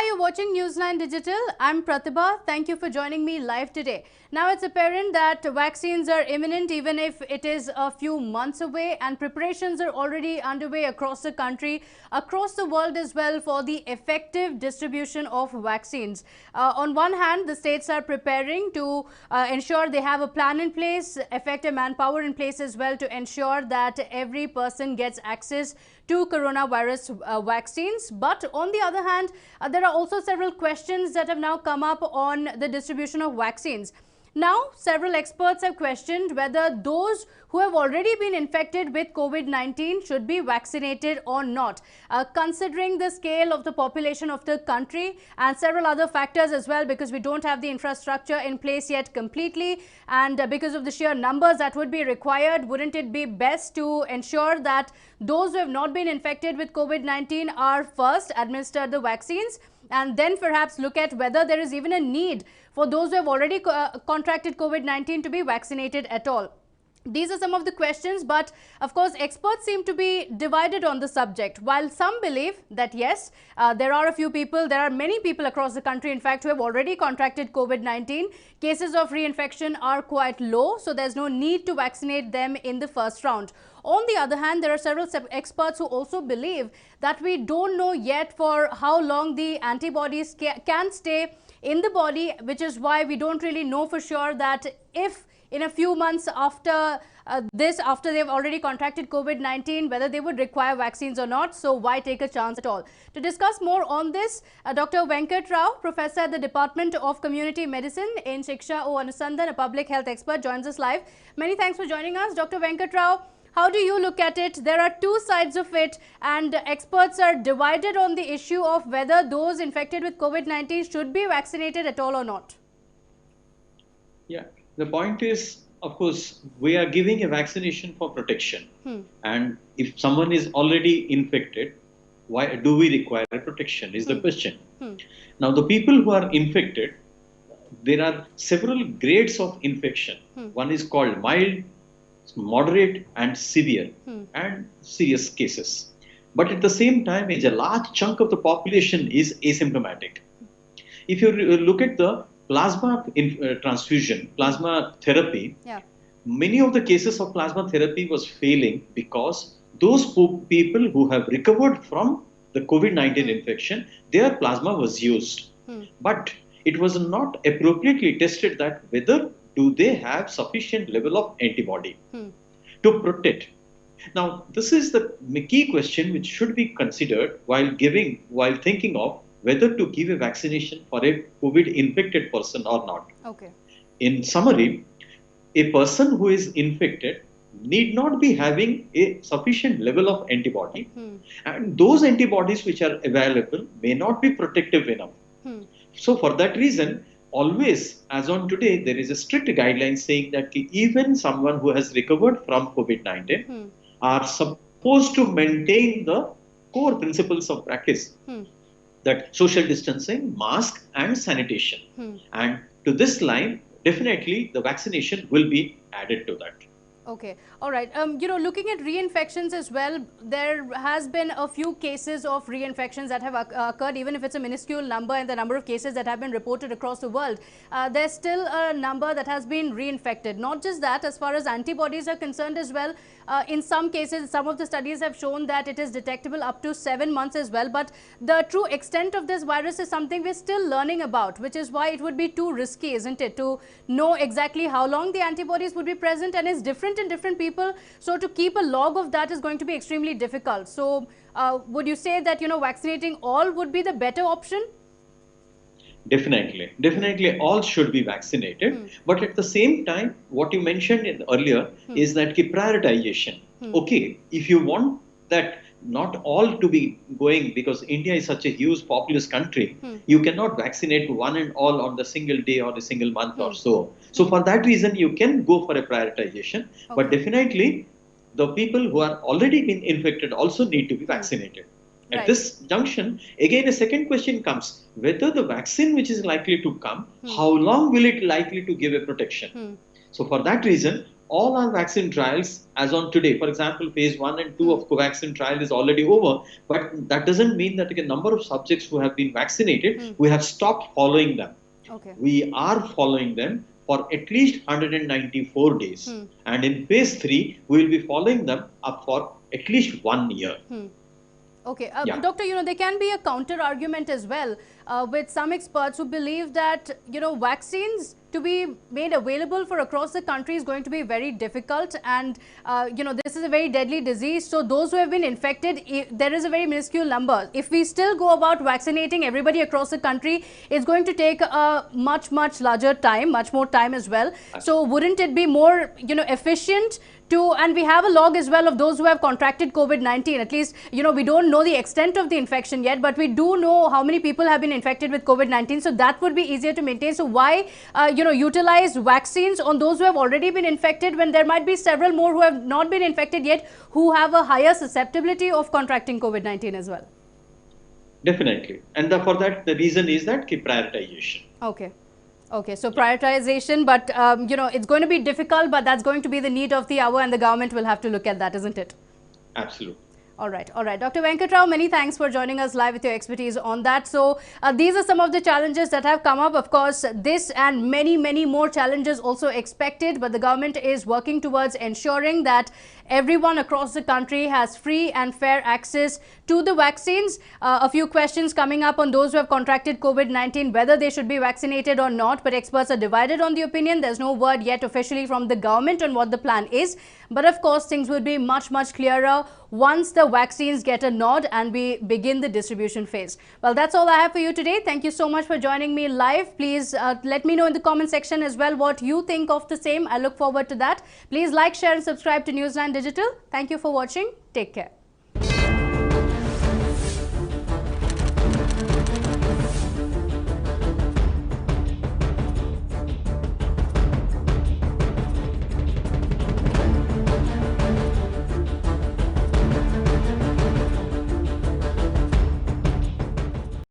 Hi, you're watching News9 Digital. I'm Pratibha. Thank you for joining me live today. Now, it's apparent that vaccines are imminent, even if it is a few months away, and preparations are already underway across the country, across the world as well, for the effective distribution of vaccines. On one hand, the states are preparing to ensure they have a plan in place, effective manpower in place as well, to ensure that every person gets access to coronavirus vaccines. But on the other hand, there are also several questions that have now come up on the distribution of vaccines. Now, several experts have questioned whether those who have already been infected with COVID-19 should be vaccinated or not, considering the scale of the population of the country and several other factors as well, because we don't have the infrastructure in place yet completely, and because of the sheer numbers that would be required, wouldn't it be best to ensure that those who have not been infected with COVID-19 are first administered the vaccines, and then perhaps look at whether there is even a need for those who have already contracted COVID-19 to be vaccinated at all? These are some of the questions, but of course experts seem to be divided on the subject. While some believe that yes, there are many people across the country in fact who have already contracted COVID-19. Cases of reinfection are quite low, so there's no need to vaccinate them in the first round. On the other hand, there are several experts who also believe that we don't know yet for how long the antibodies can stay in the body, which is why we don't really know for sure that if in a few months after after they've already contracted COVID-19, whether they would require vaccines or not. So why take a chance at all? To discuss more on this, Dr. Venkat Rao, professor at the Department of Community Medicine in Shiksha O Anusandhan, a public health expert, joins us live. Many thanks for joining us, Dr. Venkat Rao. How do you look at it? There are two sides of it, and experts are divided on the issue of whether those infected with COVID-19 should be vaccinated at all or not. Yeah, the point is, of course, we are giving a vaccination for protection. And if someone is already infected, why do we require a protection is the question. Now, the people who are infected, there are several grades of infection. One is called mild, moderate and severe and serious cases. But at the same time, a large chunk of the population is asymptomatic. If you look at the plasma transfusion, plasma therapy, many of the cases of plasma therapy was failing because those people who have recovered from the COVID-19 infection, their plasma was used. But it was not appropriately tested that whether do they have sufficient level of antibody to protect. Now, this is the key question which should be considered while thinking of whether to give a vaccination for a COVID-infected person or not. Okay. In summary, a person who is infected need not be having a sufficient level of antibody, and those antibodies which are available may not be protective enough. So for that reason, always, as on today, there is a strict guideline saying that even someone who has recovered from COVID-19 are supposed to maintain the core principles of practice, that social distancing, mask and sanitation. And to this line, definitely the vaccination will be added to that. Okay. All right. Looking at reinfections as well, there has been a few cases of reinfections that have occurred, even if it's a minuscule number in the number of cases that have been reported across the world. There's still a number that has been reinfected. Not just that, as far as antibodies are concerned as well, in some cases, some of the studies have shown that it is detectable up to 7 months as well. But the true extent of this virus is something we're still learning about, which is why it would be too risky, isn't it, to know exactly how long the antibodies would be present, and it's different in different people. So to keep a log of that is going to be extremely difficult. So would you say that, vaccinating all would be the better option? Definitely all should be vaccinated. But at the same time, what you mentioned earlier is that prioritization. Okay, if you want that not all to be going, because India is such a huge populous country, you cannot vaccinate one and all on the single day or a single month or so. So for that reason, you can go for a prioritization. But definitely, the people who are already been infected also need to be vaccinated. At this junction, again, a second question comes, whether the vaccine which is likely to come, how long will it likely to give a protection? So for that reason, all our vaccine trials as on today, for example, phase 1 and 2 of Covaxin trial is already over, but that doesn't mean that a number of subjects who have been vaccinated, we have stopped following them. Okay. We are following them for at least 194 days. And in phase 3, we will be following them up for at least 1 year. Okay, Doctor, there can be a counter argument as well with some experts who believe that, vaccines to be made available for across the country is going to be very difficult, and, this is a very deadly disease. So those who have been infected, there is a very minuscule number. If we still go about vaccinating everybody across the country, it's going to take a much larger time, much more time as well. So wouldn't it be more, efficient and we have a log as well of those who have contracted COVID-19. At least, we don't know the extent of the infection yet, but we do know how many people have been infected with COVID-19. So that would be easier to maintain. So why, utilize vaccines on those who have already been infected when there might be several more who have not been infected yet, who have a higher susceptibility of contracting COVID-19 as well? Definitely. And for that, the reason is that prioritization. Okay. Okay, so prioritization, but it's going to be difficult, but that's going to be the need of the hour, and the government will have to look at that, isn't it? Absolutely. All right. Dr. Venkatrao, many thanks for joining us live with your expertise on that. So these are some of the challenges that have come up. Of course, this and many more challenges also expected, but the government is working towards ensuring that everyone across the country has free and fair access to the vaccines. A few questions coming up on those who have contracted COVID-19, whether they should be vaccinated or not, but experts are divided on the opinion. There's no word yet officially from the government on what the plan is. But of course, things will be much clearer once the vaccines get a nod and we begin the distribution phase. Well, that's all I have for you today. Thank you so much for joining me live. Please let me know in the comment section as well what you think of the same. I look forward to that. Please like, share and subscribe to Newsline Digital. Thank you for watching. Take care.